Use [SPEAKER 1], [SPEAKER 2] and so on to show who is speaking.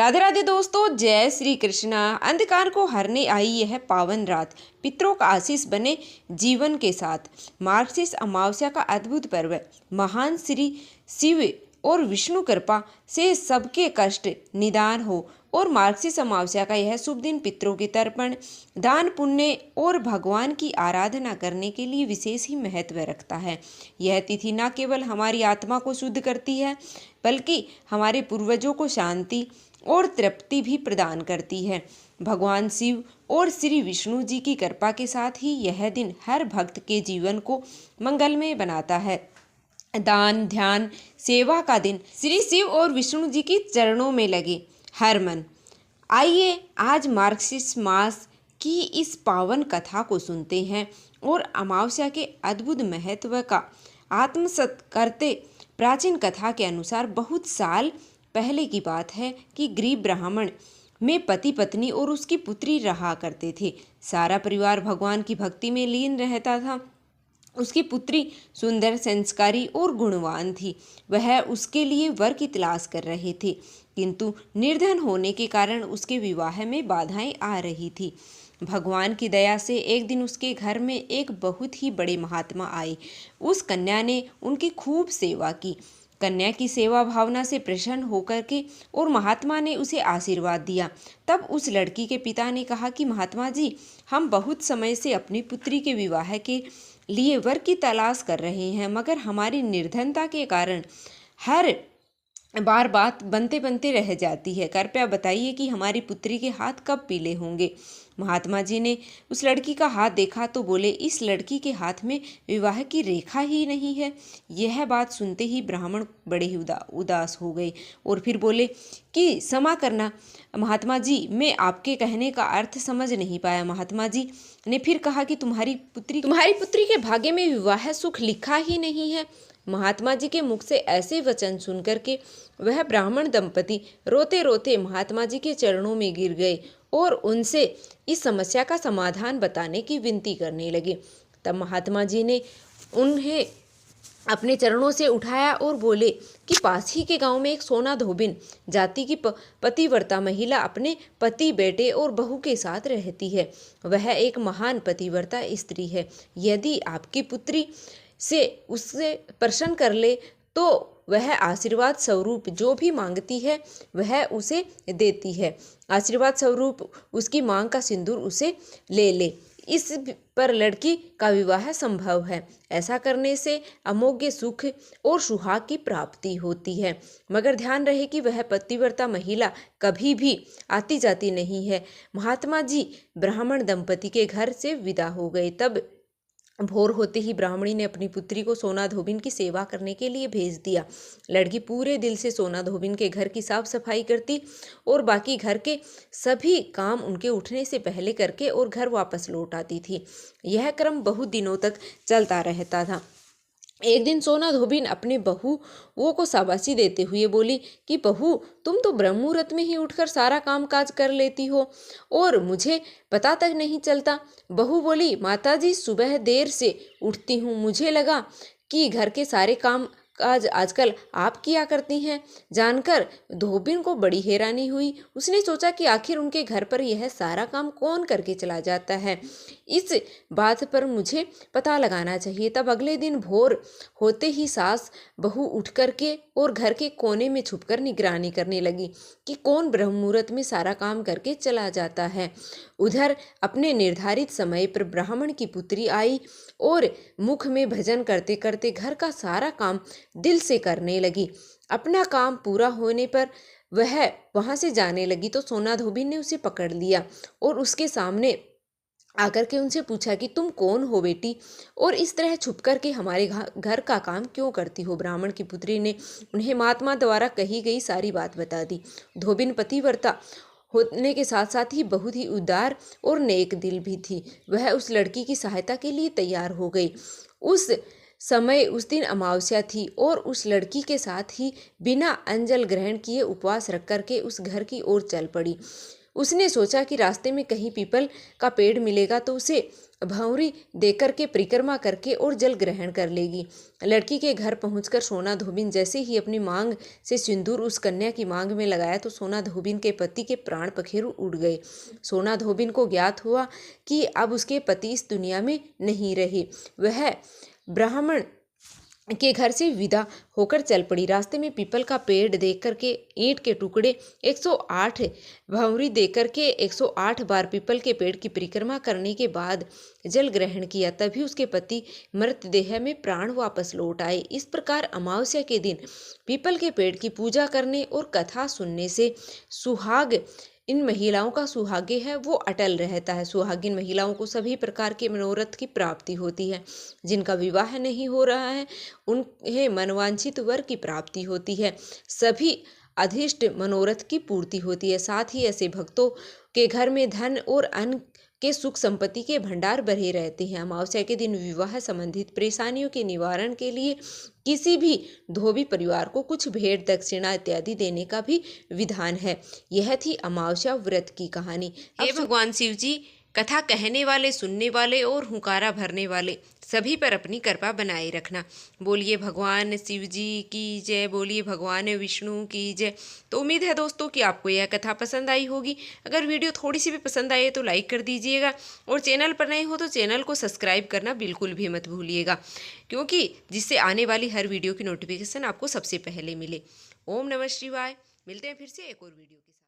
[SPEAKER 1] राधे राधे दोस्तों, जय श्री कृष्णा। अंधकार को हरने आई यह पावन रात पितरों का आशीष बने जीवन के साथ। मार्गशीर्ष अमावस्या का अद्भुत पर्व महान श्री शिव और विष्णु कृपा से सबके कष्ट निदान हो। और मार्गशीर्ष अमावस्या का यह शुभ दिन पितरों के तर्पण, दान पुण्य और भगवान की आराधना करने के लिए विशेष ही महत्व रखता है। यह तिथि न केवल हमारी आत्मा को शुद्ध करती है बल्कि हमारे पूर्वजों को शांति और तृप्ति भी प्रदान करती है। भगवान शिव और श्री विष्णु जी की कृपा के साथ ही यह दिन हर भक्त के जीवन को मंगलमय बनाता है। दान, ध्यान, सेवा का दिन श्री शिव और विष्णु जी की चरणों में लगे हर मन। आइए आज मार्गशीर्ष मास की इस पावन कथा को सुनते हैं और अमावस्या के अद्भुत महत्व का आत्मसात करते। प्राचीन कथा के अनुसार बहुत साल पहले की बात है कि गरीब ब्राह्मण में पति पत्नी और उसकी पुत्री रहा करते थे। सारा परिवार भगवान की भक्ति में लीन रहता था। उसकी पुत्री सुंदर, संस्कारी और गुणवान थी। वह उसके लिए वर की तलाश कर रहे थे, किंतु निर्धन होने के कारण उसके विवाह में बाधाएं आ रही थी। भगवान की दया से एक दिन उसके घर में एक बहुत ही बड़े महात्मा आए। उस कन्या ने उनकी खूब सेवा की। कन्या की सेवा भावना से प्रसन्न होकर के और महात्मा ने उसे आशीर्वाद दिया। तब उस लड़की के पिता ने कहा कि महात्मा जी, हम बहुत समय से अपनी पुत्री के विवाह के लिए वर की तलाश कर रहे हैं, मगर हमारी निर्धनता के कारण हर बार बात बनते बनते रह जाती है। कृपया बताइए कि हमारी पुत्री के हाथ कब पीले होंगे। महात्मा जी ने उस लड़की का हाथ देखा तो बोले, इस लड़की के हाथ में विवाह की रेखा ही नहीं है। यह बात सुनते ही ब्राह्मण बड़े ही उदास हो गए और फिर बोले कि क्षमा करना महात्मा जी, मैं आपके कहने का अर्थ समझ नहीं पाया। महात्मा जी ने फिर कहा कि तुम्हारी पुत्री के भाग्य में विवाह सुख लिखा ही नहीं है। महात्मा जी के मुख से ऐसे वचन सुनकर के वह ब्राह्मण दंपति रोते रोते महात्मा जी के चरणों में गिर गए और उनसे इस समस्या का समाधान बताने की विनती करने लगे। तब महात्मा जी ने उन्हें अपने चरणों से उठाया और बोले कि पास ही के गांव में एक सोना धोबिन जाति की पतिव्रता महिला अपने पति, बेटे और बहू के साथ रहती है। वह एक महान पतिव्रता स्त्री है। यदि आपकी पुत्री से उससे प्रसन्न कर ले तो वह आशीर्वाद स्वरूप जो भी मांगती है वह उसे देती है। आशीर्वाद स्वरूप उसकी मांग का सिंदूर उसे ले ले। इस पर लड़की का विवाह संभव है। ऐसा करने से अमोघ सुख और सुहाग की प्राप्ति होती है। मगर ध्यान रहे कि वह पतिव्रता महिला कभी भी आती जाती नहीं है। महात्मा जी ब्राह्मण दंपति के घर से विदा हो गए। तब भोर होते ही ब्राह्मणी ने अपनी पुत्री को सोना धोबिन की सेवा करने के लिए भेज दिया। लड़की पूरे दिल से सोना धोबिन के घर की साफ सफाई करती और बाकी घर के सभी काम उनके उठने से पहले करके और घर वापस लौट आती थी। यह क्रम बहुत दिनों तक चलता रहता था। एक दिन सोना धोबिन अपने बहुओं को शाबाशी देते हुए बोली कि बहू, तुम तो ब्रह्म मुहूर्त में ही उठकर सारा काम काज कर लेती हो और मुझे पता तक नहीं चलता। बहू बोली, माताजी सुबह देर से उठती हूँ, मुझे लगा कि घर के सारे काम आज आजकल आप किया करती हैं। जानकर धोबिन को बड़ी हैरानी हुई। उसने सोचा कि आखिर उनके घर पर यह सारा काम कौन करके चला जाता है। इस बात पर मुझे पता लगाना चाहिए। तब अगले दिन भोर होते ही सास बहू उठ करके और घर के कोने में छुपकर निगरानी करने लगी कि कौन ब्रह्म मुहूर्त में सारा काम करके चला जाता है। उधर अपने निर्धारित समय पर ब्राह्मण की पुत्री आई और मुख में भजन करते करते घर का सारा काम दिल से करने लगी। अपना काम पूरा होने पर वह वहां से जाने लगी तो सोना धोबिन ने उसे पकड़ लिया और उसके सामने आकर के उनसे पूछा कि तुम कौन हो बेटी, और इस तरह छुप कर के हमारे घर का काम क्यों करती हो। ब्राह्मण की पुत्री ने उन्हें महात्मा द्वारा कही गई सारी बात बता दी। धोबिन पतिव्रता होने के साथ साथ ही बहुत ही उदार और नेक दिल भी थी। वह उस लड़की की सहायता के लिए तैयार हो गई। उस दिन अमावस्या थी और उस लड़की के साथ ही बिना अंजल ग्रहण किए उपवास रख करके उस घर की ओर चल पड़ी। उसने सोचा कि रास्ते में कहीं पीपल का पेड़ मिलेगा तो उसे भंवरी देकर के परिक्रमा करके और जल ग्रहण कर लेगी। लड़की के घर पहुंचकर सोना धोबिन जैसे ही अपनी मांग से सिंदूर उस कन्या की मांग में लगाया तो सोना धोबिन के पति के प्राण पखेरु उड़ गए। सोना धोबिन को ज्ञात हुआ कि अब उसके पति इस दुनिया में नहीं रहे। वह ब्राह्मण के घर से विदा होकर चल पड़ी। रास्ते में पीपल का पेड़ देख करके ईंट के टुकड़े 108 भंवरी देकर के 108 बार पीपल के पेड़ की परिक्रमा करने के बाद जल ग्रहण किया। तभी उसके पति मृतदेह में प्राण वापस लौट आए। इस प्रकार अमावस्या के दिन पीपल के पेड़ की पूजा करने और कथा सुनने से सुहाग इन महिलाओं का सुहागे है वो अटल रहता है। सुहागिन महिलाओं को सभी प्रकार के मनोरथ की प्राप्ति होती है। जिनका विवाह नहीं हो रहा है उन्हें मनवांछित वर की प्राप्ति होती है। सभी अधीष्ट मनोरथ की पूर्ति होती है। साथ ही ऐसे भक्तों के घर में धन और अन्न के सुख संपत्ति के भंडार भरे रहते हैं। अमावस्या के दिन विवाह संबंधित परेशानियों के निवारण के लिए किसी भी धोबी परिवार को कुछ भेंट दक्षिणा इत्यादि देने का भी विधान है। यह थी अमावस्या व्रत की कहानी। हे भगवान शिव जी, कथा कहने वाले, सुनने वाले और हुंकारा भरने वाले सभी पर अपनी कृपा बनाए रखना। बोलिए भगवान शिव जी की जय, बोलिए भगवान विष्णु की जय। तो उम्मीद है दोस्तों कि आपको यह कथा पसंद आई होगी। अगर वीडियो थोड़ी सी भी पसंद आई है तो लाइक कर दीजिएगा और चैनल पर नए हो तो चैनल को सब्सक्राइब करना बिल्कुल भी मत भूलिएगा, क्योंकि जिससे आने वाली हर वीडियो की नोटिफिकेशन आपको सबसे पहले मिले। ओम नमः शिवाय। मिलते हैं फिर से एक और वीडियो के साथ।